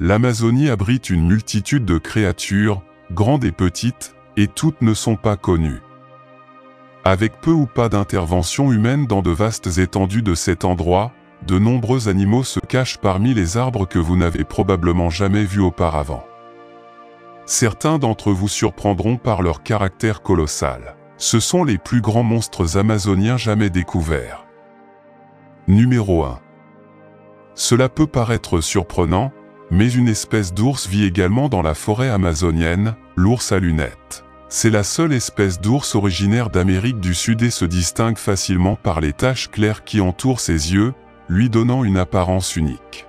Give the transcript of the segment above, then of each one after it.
L'Amazonie abrite une multitude de créatures, grandes et petites, et toutes ne sont pas connues. Avec peu ou pas d'intervention humaine dans de vastes étendues de cet endroit, de nombreux animaux se cachent parmi les arbres que vous n'avez probablement jamais vus auparavant. Certains d'entre vous surprendront par leur caractère colossal. Ce sont les plus grands monstres amazoniens jamais découverts. Numéro 1. Cela peut paraître surprenant, mais une espèce d'ours vit également dans la forêt amazonienne, l'ours à lunettes. C'est la seule espèce d'ours originaire d'Amérique du Sud et se distingue facilement par les taches claires qui entourent ses yeux, lui donnant une apparence unique.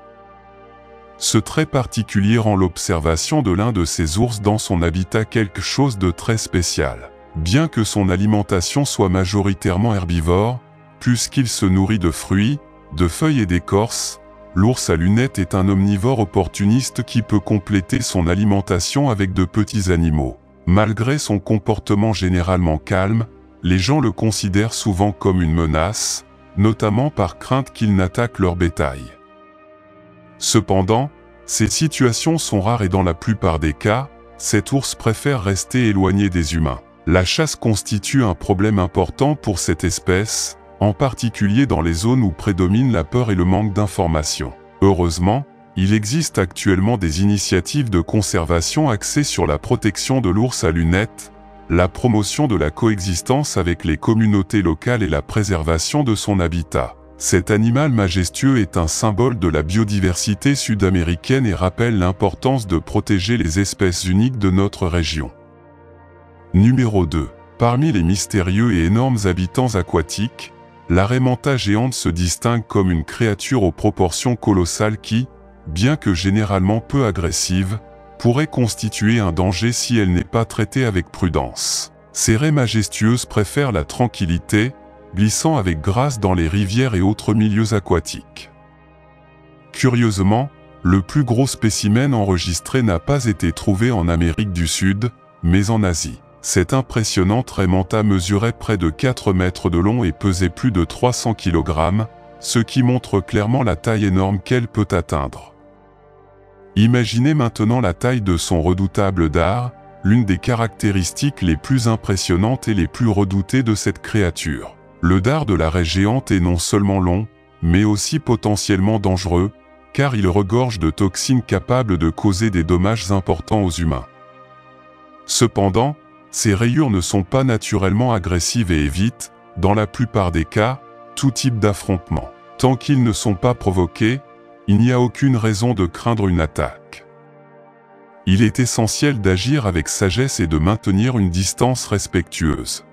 Ce trait particulier rend l'observation de l'un de ces ours dans son habitat quelque chose de très spécial. Bien que son alimentation soit majoritairement herbivore, puisqu'il se nourrit de fruits, de feuilles et d'écorces, l'ours à lunettes est un omnivore opportuniste qui peut compléter son alimentation avec de petits animaux. Malgré son comportement généralement calme, les gens le considèrent souvent comme une menace, notamment par crainte qu'il n'attaque leur bétail. Cependant, ces situations sont rares et dans la plupart des cas, cet ours préfère rester éloigné des humains. La chasse constitue un problème important pour cette espèce, en particulier dans les zones où prédominent la peur et le manque d'informations. Heureusement, il existe actuellement des initiatives de conservation axées sur la protection de l'ours à lunettes, la promotion de la coexistence avec les communautés locales et la préservation de son habitat. Cet animal majestueux est un symbole de la biodiversité sud-américaine et rappelle l'importance de protéger les espèces uniques de notre région. Numéro 2. Parmi les mystérieux et énormes habitants aquatiques, l'arrêt manta géante se distingue comme une créature aux proportions colossales qui, bien que généralement peu agressive, pourrait constituer un danger si elle n'est pas traitée avec prudence. Ces raies majestueuses préfèrent la tranquillité, glissant avec grâce dans les rivières et autres milieux aquatiques. Curieusement, le plus gros spécimen enregistré n'a pas été trouvé en Amérique du Sud, mais en Asie. Cette impressionnante raie manta mesurait près de 4 mètres de long et pesait plus de 300 kg, ce qui montre clairement la taille énorme qu'elle peut atteindre. Imaginez maintenant la taille de son redoutable dard, l'une des caractéristiques les plus impressionnantes et les plus redoutées de cette créature. Le dard de la raie géante est non seulement long, mais aussi potentiellement dangereux, car il regorge de toxines capables de causer des dommages importants aux humains. Cependant, ces rayures ne sont pas naturellement agressives et évitent, dans la plupart des cas, tout type d'affrontement. Tant qu'ils ne sont pas provoqués, il n'y a aucune raison de craindre une attaque. Il est essentiel d'agir avec sagesse et de maintenir une distance respectueuse.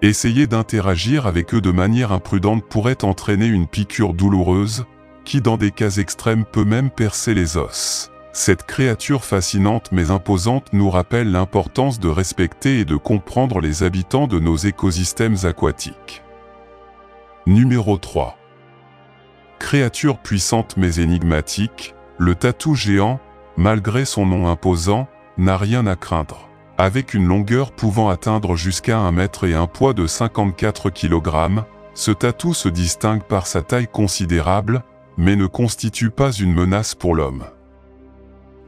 Essayer d'interagir avec eux de manière imprudente pourrait entraîner une piqûre douloureuse, qui dans des cas extrêmes peut même percer les os. Cette créature fascinante mais imposante nous rappelle l'importance de respecter et de comprendre les habitants de nos écosystèmes aquatiques. Numéro 3. Créature puissante mais énigmatique, le tatou géant, malgré son nom imposant, n'a rien à craindre. Avec une longueur pouvant atteindre jusqu'à 1 mètre et un poids de 54 kg, ce tatou se distingue par sa taille considérable, mais ne constitue pas une menace pour l'homme.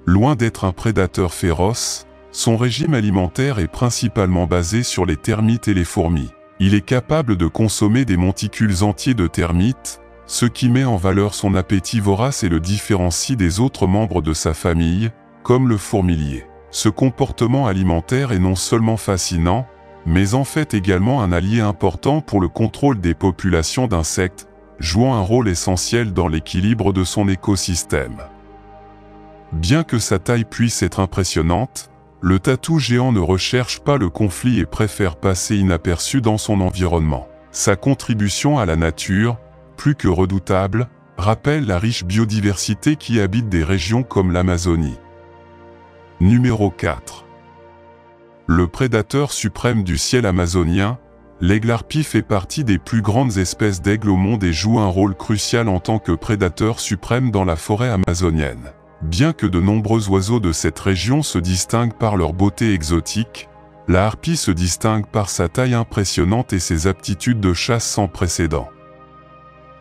Loin d'être un prédateur féroce, son régime alimentaire est principalement basé sur les termites et les fourmis. Il est capable de consommer des monticules entiers de termites, ce qui met en valeur son appétit vorace et le différencie des autres membres de sa famille, comme le fourmilier. Ce comportement alimentaire est non seulement fascinant, mais en fait également un allié important pour le contrôle des populations d'insectes, jouant un rôle essentiel dans l'équilibre de son écosystème. Bien que sa taille puisse être impressionnante, le tatou géant ne recherche pas le conflit et préfère passer inaperçu dans son environnement. Sa contribution à la nature, plus que redoutable, rappelle la riche biodiversité qui habite des régions comme l'Amazonie. Numéro 4. Le prédateur suprême du ciel amazonien, l'aigle harpie fait partie des plus grandes espèces d'aigles au monde et joue un rôle crucial en tant que prédateur suprême dans la forêt amazonienne. Bien que de nombreux oiseaux de cette région se distinguent par leur beauté exotique, la harpie se distingue par sa taille impressionnante et ses aptitudes de chasse sans précédent.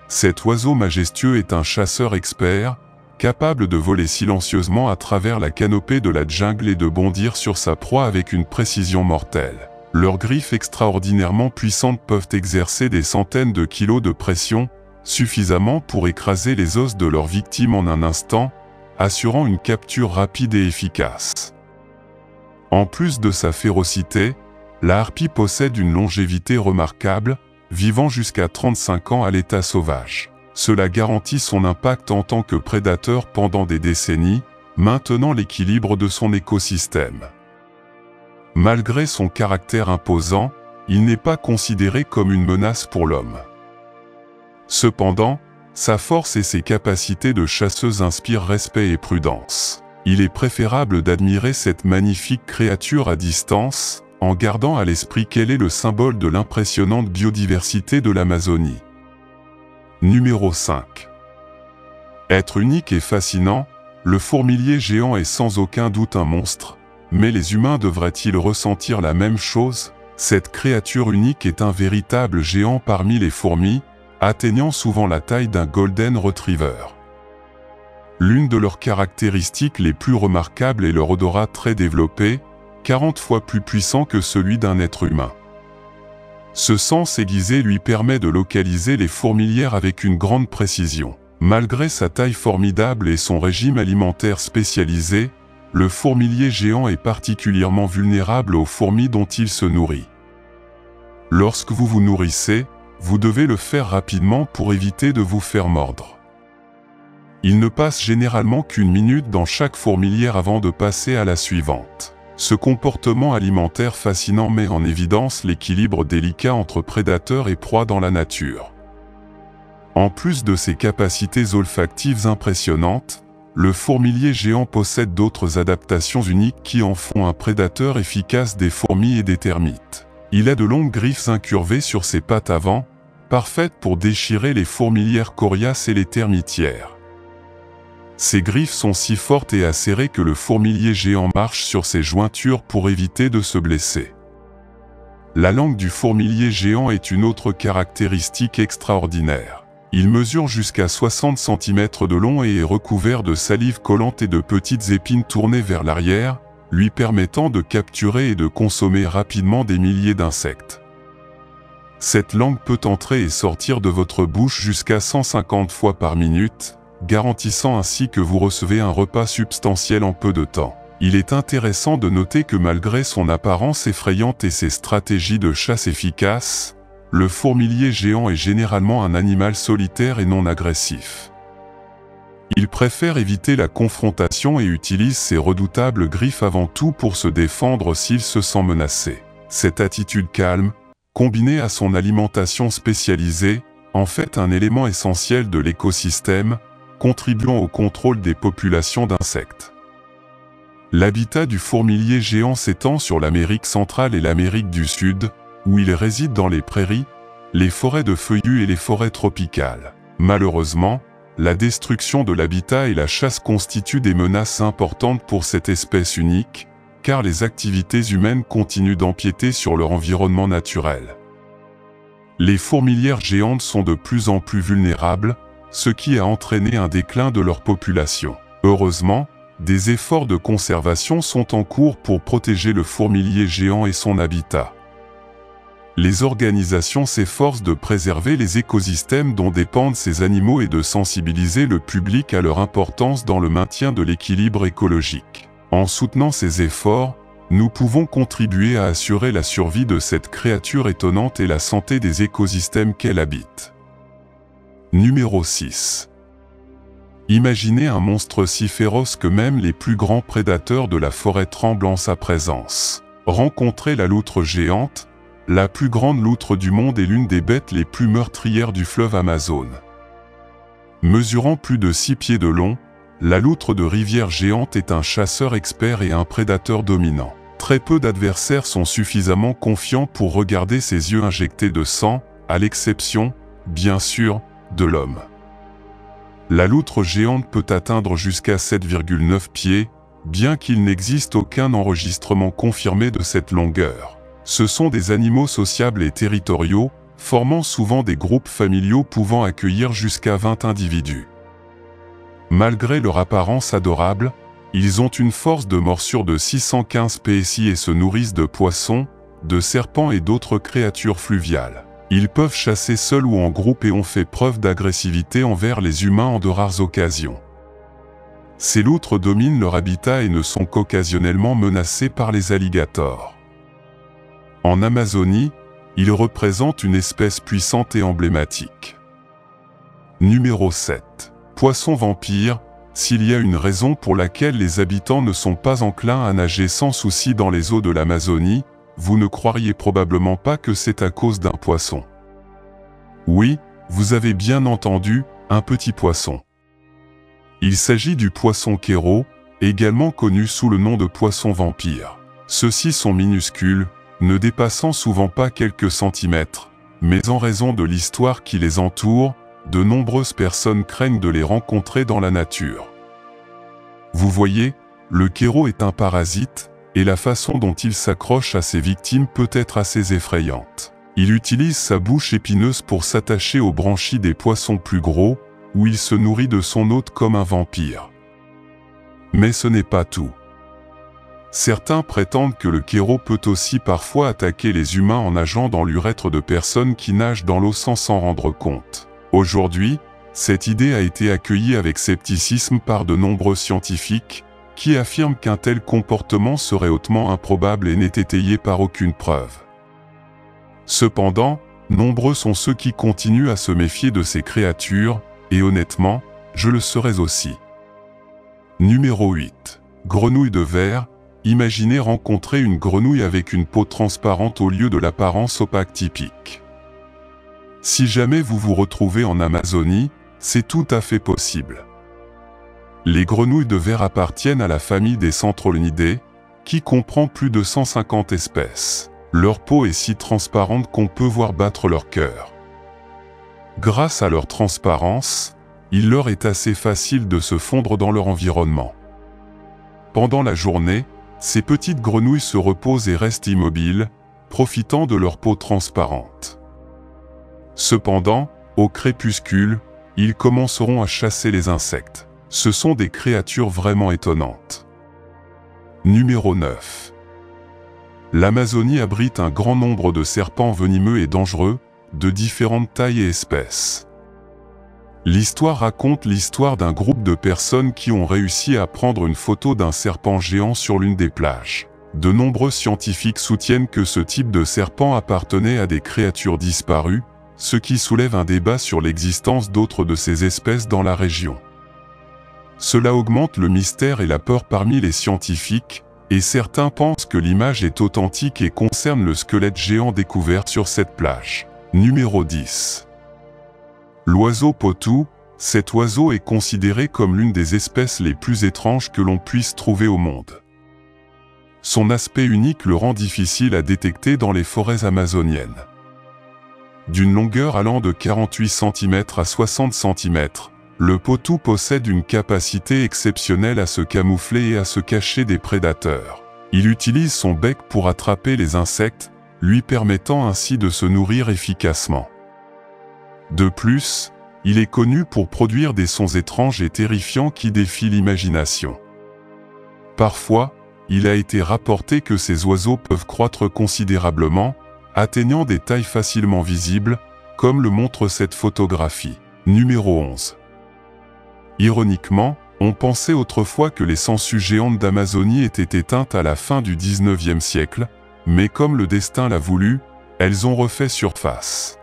Cet oiseau majestueux est un chasseur expert, capables de voler silencieusement à travers la canopée de la jungle et de bondir sur sa proie avec une précision mortelle. Leurs griffes extraordinairement puissantes peuvent exercer des centaines de kilos de pression, suffisamment pour écraser les os de leurs victimes en un instant, assurant une capture rapide et efficace. En plus de sa férocité, la harpie possède une longévité remarquable, vivant jusqu'à 35 ans à l'état sauvage. Cela garantit son impact en tant que prédateur pendant des décennies, maintenant l'équilibre de son écosystème. Malgré son caractère imposant, il n'est pas considéré comme une menace pour l'homme. Cependant, sa force et ses capacités de chasseuse inspirent respect et prudence. Il est préférable d'admirer cette magnifique créature à distance, en gardant à l'esprit qu'elle est le symbole de l'impressionnante biodiversité de l'Amazonie. Numéro 5. Être unique et fascinant, le fourmilier géant est sans aucun doute un monstre, mais les humains devraient-ils ressentir la même chose? Cette créature unique est un véritable géant parmi les fourmis, atteignant souvent la taille d'un golden retriever. L'une de leurs caractéristiques les plus remarquables est leur odorat très développé, 40 fois plus puissant que celui d'un être humain. Ce sens aiguisé lui permet de localiser les fourmilières avec une grande précision. Malgré sa taille formidable et son régime alimentaire spécialisé, le fourmilier géant est particulièrement vulnérable aux fourmis dont il se nourrit. Lorsque vous vous nourrissez, vous devez le faire rapidement pour éviter de vous faire mordre. Il ne passe généralement qu'une minute dans chaque fourmilière avant de passer à la suivante. Ce comportement alimentaire fascinant met en évidence l'équilibre délicat entre prédateurs et proies dans la nature. En plus de ses capacités olfactives impressionnantes, le fourmilier géant possède d'autres adaptations uniques qui en font un prédateur efficace des fourmis et des termites. Il a de longues griffes incurvées sur ses pattes avant, parfaites pour déchirer les fourmilières coriaces et les termitières. Ses griffes sont si fortes et acérées que le fourmilier géant marche sur ses jointures pour éviter de se blesser. La langue du fourmilier géant est une autre caractéristique extraordinaire. Il mesure jusqu'à 60 cm de long et est recouvert de salive collante et de petites épines tournées vers l'arrière, lui permettant de capturer et de consommer rapidement des milliers d'insectes. Cette langue peut entrer et sortir de votre bouche jusqu'à 150 fois par minute, garantissant ainsi que vous recevez un repas substantiel en peu de temps. Il est intéressant de noter que malgré son apparence effrayante et ses stratégies de chasse efficaces, le fourmilier géant est généralement un animal solitaire et non agressif. Il préfère éviter la confrontation et utilise ses redoutables griffes avant tout pour se défendre s'il se sent menacé. Cette attitude calme, combinée à son alimentation spécialisée, en fait un élément essentiel de l'écosystème, contribuant au contrôle des populations d'insectes. L'habitat du fourmilier géant s'étend sur l'Amérique centrale et l'Amérique du Sud, où il réside dans les prairies, les forêts de feuillus et les forêts tropicales. Malheureusement, la destruction de l'habitat et la chasse constituent des menaces importantes pour cette espèce unique, car les activités humaines continuent d'empiéter sur leur environnement naturel. Les fourmilières géantes sont de plus en plus vulnérables, ce qui a entraîné un déclin de leur population. Heureusement, des efforts de conservation sont en cours pour protéger le fourmilier géant et son habitat. Les organisations s'efforcent de préserver les écosystèmes dont dépendent ces animaux et de sensibiliser le public à leur importance dans le maintien de l'équilibre écologique. En soutenant ces efforts, nous pouvons contribuer à assurer la survie de cette créature étonnante et la santé des écosystèmes qu'elle habite. Numéro 6. Imaginez un monstre si féroce que même les plus grands prédateurs de la forêt tremblent en sa présence. Rencontrez la loutre géante, la plus grande loutre du monde et l'une des bêtes les plus meurtrières du fleuve Amazone. Mesurant plus de 6 pieds de long, la loutre de rivière géante est un chasseur expert et un prédateur dominant. Très peu d'adversaires sont suffisamment confiants pour regarder ses yeux injectés de sang, à l'exception, bien sûr, de l'homme. La loutre géante peut atteindre jusqu'à 7,9 pieds, bien qu'il n'existe aucun enregistrement confirmé de cette longueur. Ce sont des animaux sociables et territoriaux, formant souvent des groupes familiaux pouvant accueillir jusqu'à 20 individus. Malgré leur apparence adorable, ils ont une force de morsure de 615 PSI et se nourrissent de poissons, de serpents et d'autres créatures fluviales. Ils peuvent chasser seuls ou en groupe et ont fait preuve d'agressivité envers les humains en de rares occasions. Ces loutres dominent leur habitat et ne sont qu'occasionnellement menacés par les alligators. En Amazonie, ils représentent une espèce puissante et emblématique. Numéro 7. Poisson vampire. S'il y a une raison pour laquelle les habitants ne sont pas enclins à nager sans souci dans les eaux de l'Amazonie, vous ne croiriez probablement pas que c'est à cause d'un poisson. Oui, vous avez bien entendu, un petit poisson. Il s'agit du poisson kéro, également connu sous le nom de poisson vampire. Ceux-ci sont minuscules, ne dépassant souvent pas quelques centimètres, mais en raison de l'histoire qui les entoure, de nombreuses personnes craignent de les rencontrer dans la nature. Vous voyez, le kéro est un parasite, et la façon dont il s'accroche à ses victimes peut être assez effrayante. Il utilise sa bouche épineuse pour s'attacher aux branchies des poissons plus gros, où il se nourrit de son hôte comme un vampire. Mais ce n'est pas tout. Certains prétendent que le kéro peut aussi parfois attaquer les humains en nageant dans l'urètre de personnes qui nagent dans l'eau sans s'en rendre compte. Aujourd'hui, cette idée a été accueillie avec scepticisme par de nombreux scientifiques, qui affirment qu'un tel comportement serait hautement improbable et n'est étayé par aucune preuve. Cependant, nombreux sont ceux qui continuent à se méfier de ces créatures, et honnêtement, je le serais aussi. Numéro 8. Grenouille de verre. Imaginez rencontrer une grenouille avec une peau transparente au lieu de l'apparence opaque typique. Si jamais vous vous retrouvez en Amazonie, c'est tout à fait possible. Les grenouilles de verre appartiennent à la famille des Centrolinidae, qui comprend plus de 150 espèces. Leur peau est si transparente qu'on peut voir battre leur cœur. Grâce à leur transparence, il leur est assez facile de se fondre dans leur environnement. Pendant la journée, ces petites grenouilles se reposent et restent immobiles, profitant de leur peau transparente. Cependant, au crépuscule, ils commenceront à chasser les insectes. Ce sont des créatures vraiment étonnantes. Numéro 9. L'Amazonie abrite un grand nombre de serpents venimeux et dangereux, de différentes tailles et espèces. L'histoire raconte l'histoire d'un groupe de personnes qui ont réussi à prendre une photo d'un serpent géant sur l'une des plages. De nombreux scientifiques soutiennent que ce type de serpent appartenait à des créatures disparues, ce qui soulève un débat sur l'existence d'autres de ces espèces dans la région. Cela augmente le mystère et la peur parmi les scientifiques, et certains pensent que l'image est authentique et concerne le squelette géant découvert sur cette plage. Numéro 10. L'oiseau potou. Cet oiseau est considéré comme l'une des espèces les plus étranges que l'on puisse trouver au monde. Son aspect unique le rend difficile à détecter dans les forêts amazoniennes. D'une longueur allant de 48 cm à 60 cm, le potou possède une capacité exceptionnelle à se camoufler et à se cacher des prédateurs. Il utilise son bec pour attraper les insectes, lui permettant ainsi de se nourrir efficacement. De plus, il est connu pour produire des sons étranges et terrifiants qui défient l'imagination. Parfois, il a été rapporté que ces oiseaux peuvent croître considérablement, atteignant des tailles facilement visibles, comme le montre cette photographie. Numéro 11. Ironiquement, on pensait autrefois que les sangsues géantes d'Amazonie étaient éteintes à la fin du XIXe siècle, mais comme le destin l'a voulu, elles ont refait surface.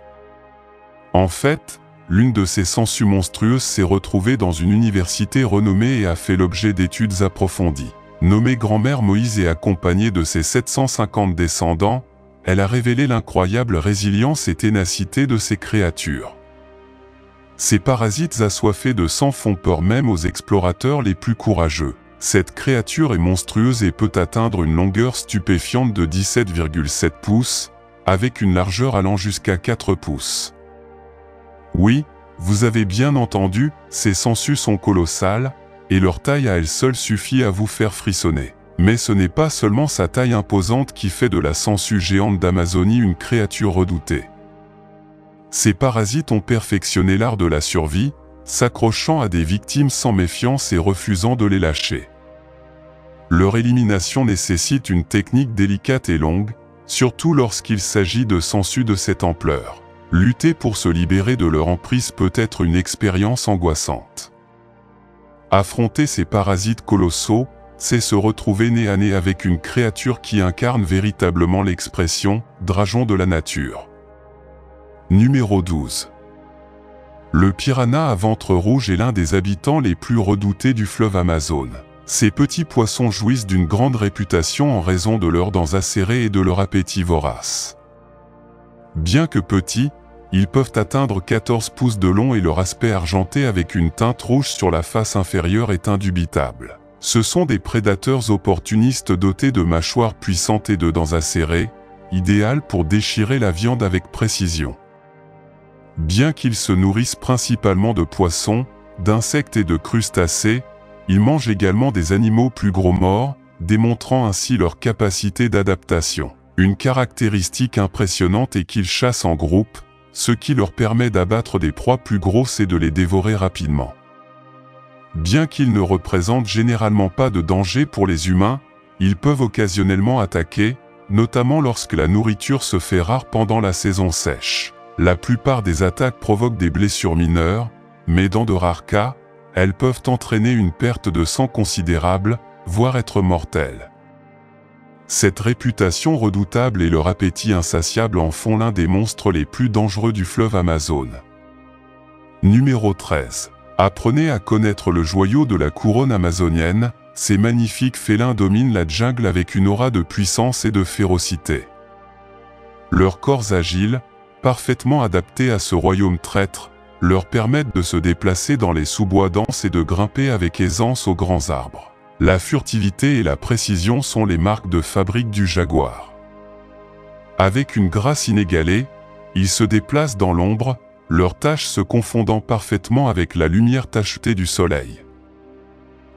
En fait, l'une de ces sangsues monstrueuses s'est retrouvée dans une université renommée et a fait l'objet d'études approfondies. Nommée Grand-mère Moïse et accompagnée de ses 750 descendants, elle a révélé l'incroyable résilience et ténacité de ces créatures. Ces parasites assoiffés de sang font peur même aux explorateurs les plus courageux. Cette créature est monstrueuse et peut atteindre une longueur stupéfiante de 17,7 pouces, avec une largeur allant jusqu'à 4 pouces. Oui, vous avez bien entendu, ces sangsues sont colossales, et leur taille à elle seule suffit à vous faire frissonner. Mais ce n'est pas seulement sa taille imposante qui fait de la sangsue géante d'Amazonie une créature redoutée. Ces parasites ont perfectionné l'art de la survie, s'accrochant à des victimes sans méfiance et refusant de les lâcher. Leur élimination nécessite une technique délicate et longue, surtout lorsqu'il s'agit de sangsues de cette ampleur. Lutter pour se libérer de leur emprise peut être une expérience angoissante. Affronter ces parasites colossaux, c'est se retrouver nez à nez avec une créature qui incarne véritablement l'expression « dragon de la nature ». Numéro 12. Le piranha à ventre rouge est l'un des habitants les plus redoutés du fleuve Amazone. Ces petits poissons jouissent d'une grande réputation en raison de leurs dents acérées et de leur appétit vorace. Bien que petits, ils peuvent atteindre 14 pouces de long et leur aspect argenté avec une teinte rouge sur la face inférieure est indubitable. Ce sont des prédateurs opportunistes dotés de mâchoires puissantes et de dents acérées, idéales pour déchirer la viande avec précision. Bien qu'ils se nourrissent principalement de poissons, d'insectes et de crustacés, ils mangent également des animaux plus gros morts, démontrant ainsi leur capacité d'adaptation. Une caractéristique impressionnante est qu'ils chassent en groupe, ce qui leur permet d'abattre des proies plus grosses et de les dévorer rapidement. Bien qu'ils ne représentent généralement pas de danger pour les humains, ils peuvent occasionnellement attaquer, notamment lorsque la nourriture se fait rare pendant la saison sèche. La plupart des attaques provoquent des blessures mineures, mais dans de rares cas, elles peuvent entraîner une perte de sang considérable, voire être mortelles. Cette réputation redoutable et leur appétit insatiable en font l'un des monstres les plus dangereux du fleuve Amazone. Numéro 13. Apprenez à connaître le joyau de la couronne amazonienne, ces magnifiques félins dominent la jungle avec une aura de puissance et de férocité. Leurs corps agiles, parfaitement adaptés à ce royaume traître, leur permettent de se déplacer dans les sous-bois denses et de grimper avec aisance aux grands arbres. La furtivité et la précision sont les marques de fabrique du jaguar. Avec une grâce inégalée, ils se déplacent dans l'ombre, leurs taches se confondant parfaitement avec la lumière tachetée du soleil.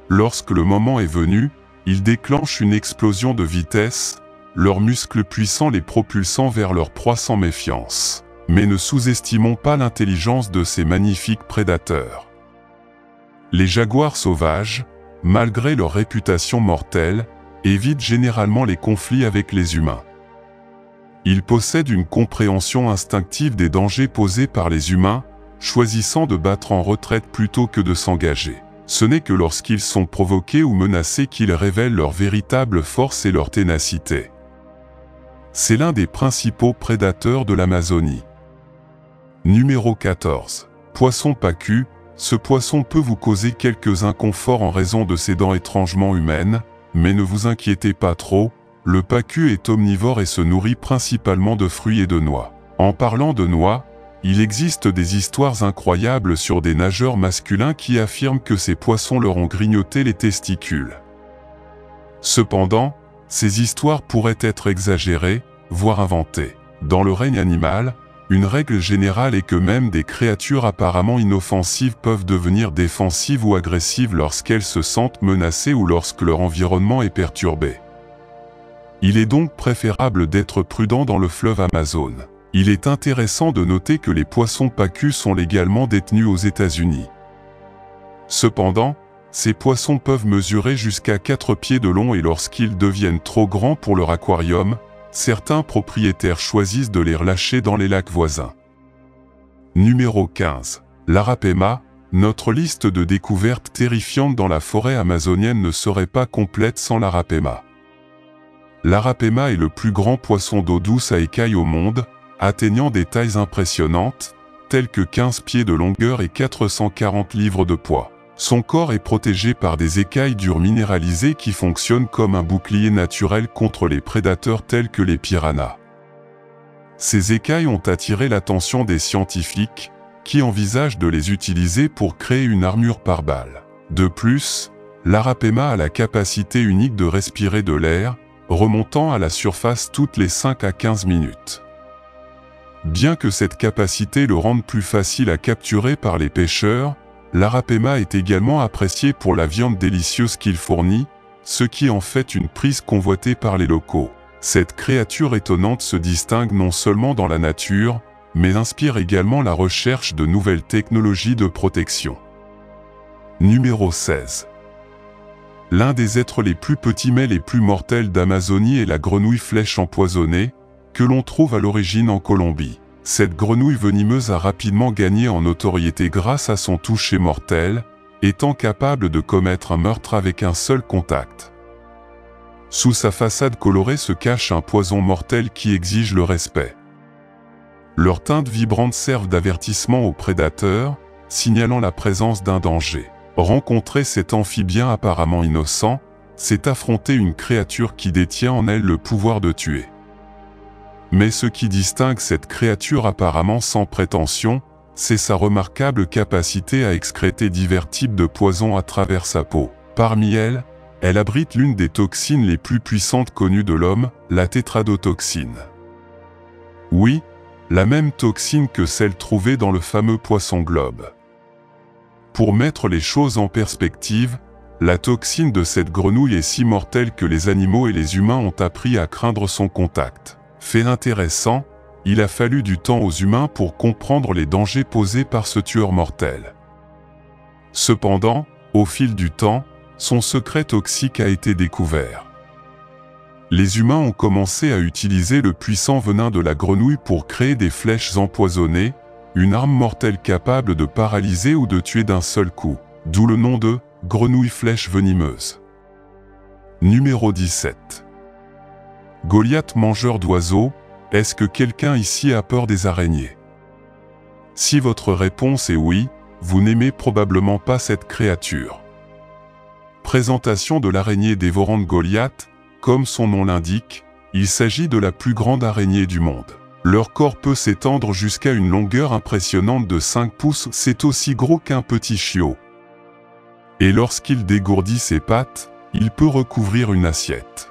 Lorsque le moment est venu, ils déclenchent une explosion de vitesse, leurs muscles puissants les propulsant vers leur proie sans méfiance. Mais ne sous-estimons pas l'intelligence de ces magnifiques prédateurs. Les jaguars sauvages, malgré leur réputation mortelle, évitent généralement les conflits avec les humains. Ils possèdent une compréhension instinctive des dangers posés par les humains, choisissant de battre en retraite plutôt que de s'engager. Ce n'est que lorsqu'ils sont provoqués ou menacés qu'ils révèlent leur véritable force et leur ténacité. C'est l'un des principaux prédateurs de l'Amazonie. Numéro 14. Poisson pacu. Ce poisson peut vous causer quelques inconforts en raison de ses dents étrangement humaines, mais ne vous inquiétez pas trop, le pacu est omnivore et se nourrit principalement de fruits et de noix. En parlant de noix, il existe des histoires incroyables sur des nageurs masculins qui affirment que ces poissons leur ont grignoté les testicules. Cependant, ces histoires pourraient être exagérées, voire inventées. Dans le règne animal, une règle générale est que même des créatures apparemment inoffensives peuvent devenir défensives ou agressives lorsqu'elles se sentent menacées ou lorsque leur environnement est perturbé. Il est donc préférable d'être prudent dans le fleuve Amazone. Il est intéressant de noter que les poissons pacus sont légalement détenus aux États-Unis. Cependant, ces poissons peuvent mesurer jusqu'à 4 pieds de long et lorsqu'ils deviennent trop grands pour leur aquarium, certains propriétaires choisissent de les relâcher dans les lacs voisins. Numéro 15. L'Arapema. Notre liste de découvertes terrifiantes dans la forêt amazonienne ne serait pas complète sans l'Arapema. L'Arapema est le plus grand poisson d'eau douce à écailles au monde, atteignant des tailles impressionnantes, telles que 15 pieds de longueur et 440 livres de poids. Son corps est protégé par des écailles dures minéralisées qui fonctionnent comme un bouclier naturel contre les prédateurs tels que les piranhas. Ces écailles ont attiré l'attention des scientifiques, qui envisagent de les utiliser pour créer une armure par balle. De plus, l'Arapema a la capacité unique de respirer de l'air, remontant à la surface toutes les 5 à 15 minutes. Bien que cette capacité le rende plus facile à capturer par les pêcheurs, l'Arapema est également apprécié pour la viande délicieuse qu'il fournit, ce qui en fait une prise convoitée par les locaux. Cette créature étonnante se distingue non seulement dans la nature, mais inspire également la recherche de nouvelles technologies de protection. Numéro 16. L'un des êtres les plus petits mais les plus mortels d'Amazonie est la grenouille flèche empoisonnée, que l'on trouve à l'origine en Colombie. Cette grenouille venimeuse a rapidement gagné en notoriété grâce à son toucher mortel, étant capable de commettre un meurtre avec un seul contact. Sous sa façade colorée se cache un poison mortel qui exige le respect. Leurs teintes vibrantes servent d'avertissement aux prédateurs, signalant la présence d'un danger. Rencontrer cet amphibien apparemment innocent, c'est affronter une créature qui détient en elle le pouvoir de tuer. Mais ce qui distingue cette créature apparemment sans prétention, c'est sa remarquable capacité à excréter divers types de poisons à travers sa peau. Parmi elles, elle abrite l'une des toxines les plus puissantes connues de l'homme, la tétradotoxine. Oui, la même toxine que celle trouvée dans le fameux poisson globe. Pour mettre les choses en perspective, la toxine de cette grenouille est si mortelle que les animaux et les humains ont appris à craindre son contact. Fait intéressant, il a fallu du temps aux humains pour comprendre les dangers posés par ce tueur mortel. Cependant, au fil du temps, son secret toxique a été découvert. Les humains ont commencé à utiliser le puissant venin de la grenouille pour créer des flèches empoisonnées, une arme mortelle capable de paralyser ou de tuer d'un seul coup, d'où le nom de grenouille flèche venimeuse. Numéro 17. Goliath mangeur d'oiseaux, est-ce que quelqu'un ici a peur des araignées? Si votre réponse est oui, vous n'aimez probablement pas cette créature. Présentation de l'araignée dévorante Goliath, comme son nom l'indique, il s'agit de la plus grande araignée du monde. Leur corps peut s'étendre jusqu'à une longueur impressionnante de 5 pouces, c'est aussi gros qu'un petit chiot. Et lorsqu'il dégourdit ses pattes, il peut recouvrir une assiette.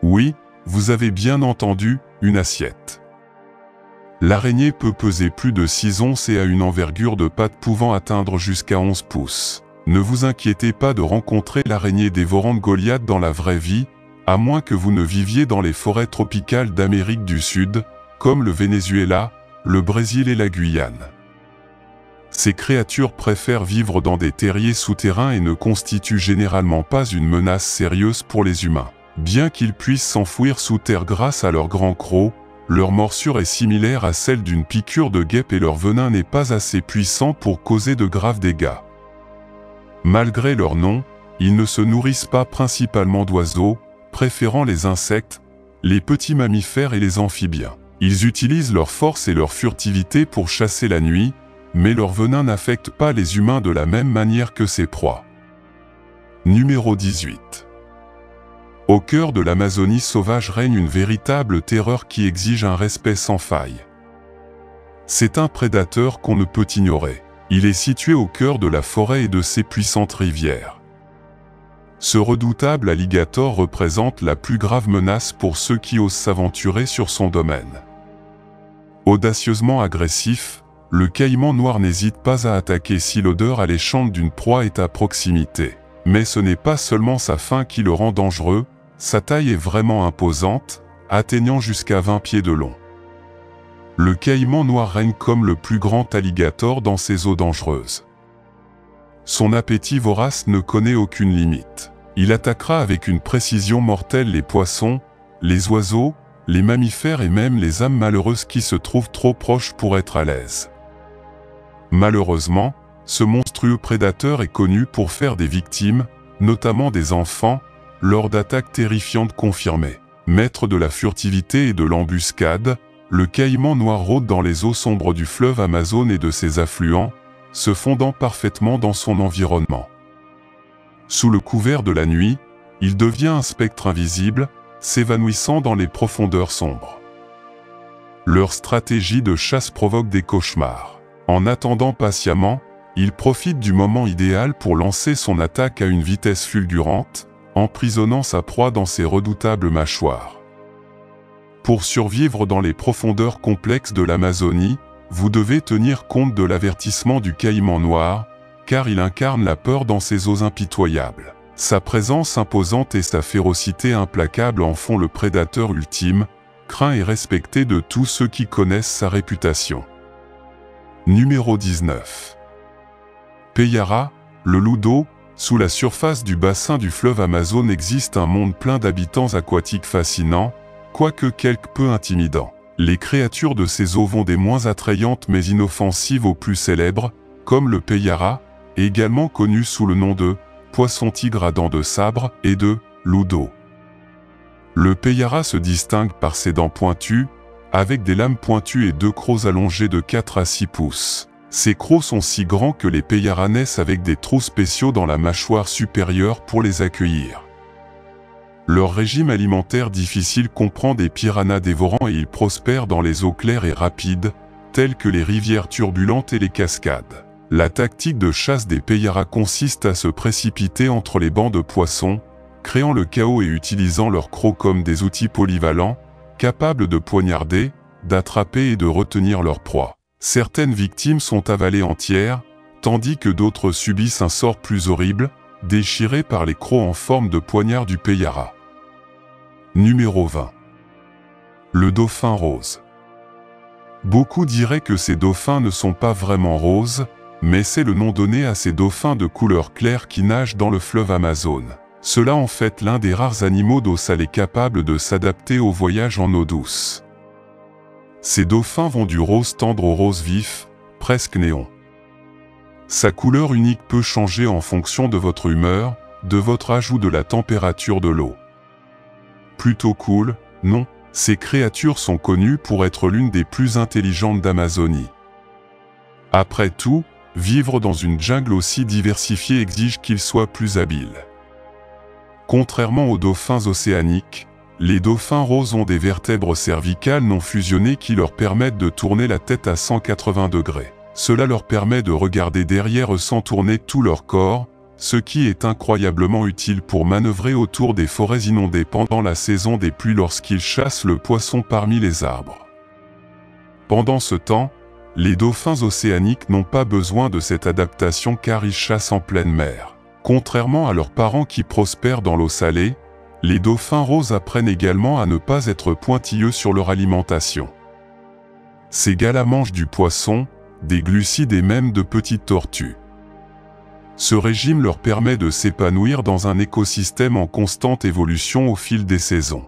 Oui, vous avez bien entendu, une assiette. L'araignée peut peser plus de 6 onces et a une envergure de pattes pouvant atteindre jusqu'à 11 pouces. Ne vous inquiétez pas de rencontrer l'araignée dévorante Goliath dans la vraie vie, à moins que vous ne viviez dans les forêts tropicales d'Amérique du Sud, comme le Venezuela, le Brésil et la Guyane. Ces créatures préfèrent vivre dans des terriers souterrains et ne constituent généralement pas une menace sérieuse pour les humains. Bien qu'ils puissent s'enfouir sous terre grâce à leur grand croc, leur morsure est similaire à celle d'une piqûre de guêpe et leur venin n'est pas assez puissant pour causer de graves dégâts. Malgré leur nom, ils ne se nourrissent pas principalement d'oiseaux, préférant les insectes, les petits mammifères et les amphibiens. Ils utilisent leur force et leur furtivité pour chasser la nuit, mais leur venin n'affecte pas les humains de la même manière que ses proies. Numéro 18. Au cœur de l'Amazonie sauvage règne une véritable terreur qui exige un respect sans faille. C'est un prédateur qu'on ne peut ignorer. Il est situé au cœur de la forêt et de ses puissantes rivières. Ce redoutable alligator représente la plus grave menace pour ceux qui osent s'aventurer sur son domaine. Audacieusement agressif, le caïman noir n'hésite pas à attaquer si l'odeur alléchante d'une proie est à proximité. Mais ce n'est pas seulement sa faim qui le rend dangereux, sa taille est vraiment imposante, atteignant jusqu'à 20 pieds de long. Le caïman noir règne comme le plus grand alligator dans ces eaux dangereuses. Son appétit vorace ne connaît aucune limite. Il attaquera avec une précision mortelle les poissons, les oiseaux, les mammifères et même les âmes malheureuses qui se trouvent trop proches pour être à l'aise. Malheureusement, ce monstrueux prédateur est connu pour faire des victimes, notamment des enfants, lors d'attaques terrifiantes confirmées. Maître de la furtivité et de l'embuscade, le caïman noir rôde dans les eaux sombres du fleuve Amazone et de ses affluents, se fondant parfaitement dans son environnement. Sous le couvert de la nuit, il devient un spectre invisible, s'évanouissant dans les profondeurs sombres. Leur stratégie de chasse provoque des cauchemars. En attendant patiemment, il profite du moment idéal pour lancer son attaque à une vitesse fulgurante, emprisonnant sa proie dans ses redoutables mâchoires. Pour survivre dans les profondeurs complexes de l'Amazonie, vous devez tenir compte de l'avertissement du caïman noir, car il incarne la peur dans ces eaux impitoyables. Sa présence imposante et sa férocité implacable en font le prédateur ultime, craint et respecté de tous ceux qui connaissent sa réputation. Numéro 19. Payara, le loup d'eau. Sous la surface du bassin du fleuve Amazone existe un monde plein d'habitants aquatiques fascinants, quoique quelque peu intimidants. Les créatures de ces eaux vont des moins attrayantes mais inoffensives aux plus célèbres, comme le Payara, également connu sous le nom de poisson-tigre à dents de sabre et de loup d'eau. Le Payara se distingue par ses dents pointues, avec des lames pointues et deux crocs allongés de 4 à 6 pouces. Ces crocs sont si grands que les Payara naissent avec des trous spéciaux dans la mâchoire supérieure pour les accueillir. Leur régime alimentaire difficile comprend des piranhas dévorants et ils prospèrent dans les eaux claires et rapides, telles que les rivières turbulentes et les cascades. La tactique de chasse des Payara consiste à se précipiter entre les bancs de poissons, créant le chaos et utilisant leurs crocs comme des outils polyvalents, capables de poignarder, d'attraper et de retenir leur proie. Certaines victimes sont avalées entières, tandis que d'autres subissent un sort plus horrible, déchirées par les crocs en forme de poignard du Payara. Numéro 20. Le dauphin rose. Beaucoup diraient que ces dauphins ne sont pas vraiment roses, mais c'est le nom donné à ces dauphins de couleur claire qui nagent dans le fleuve Amazone. Cela en fait l'un des rares animaux d'eau salée capables de s'adapter au voyage en eau douce. Ces dauphins vont du rose tendre au rose vif, presque néon. Sa couleur unique peut changer en fonction de votre humeur, de votre âge ou de la température de l'eau. Plutôt cool, non, ces créatures sont connues pour être l'une des plus intelligentes d'Amazonie. Après tout, vivre dans une jungle aussi diversifiée exige qu'ils soient plus habiles. Contrairement aux dauphins océaniques, les dauphins roses ont des vertèbres cervicales non fusionnées qui leur permettent de tourner la tête à 180 degrés. Cela leur permet de regarder derrière eux sans tourner tout leur corps, ce qui est incroyablement utile pour manœuvrer autour des forêts inondées pendant la saison des pluies lorsqu'ils chassent le poisson parmi les arbres. Pendant ce temps, les dauphins océaniques n'ont pas besoin de cette adaptation car ils chassent en pleine mer. Contrairement à leurs parents qui prospèrent dans l'eau salée, les dauphins roses apprennent également à ne pas être pointilleux sur leur alimentation. Ces gars-là mangent du poisson, des glucides et même de petites tortues. Ce régime leur permet de s'épanouir dans un écosystème en constante évolution au fil des saisons.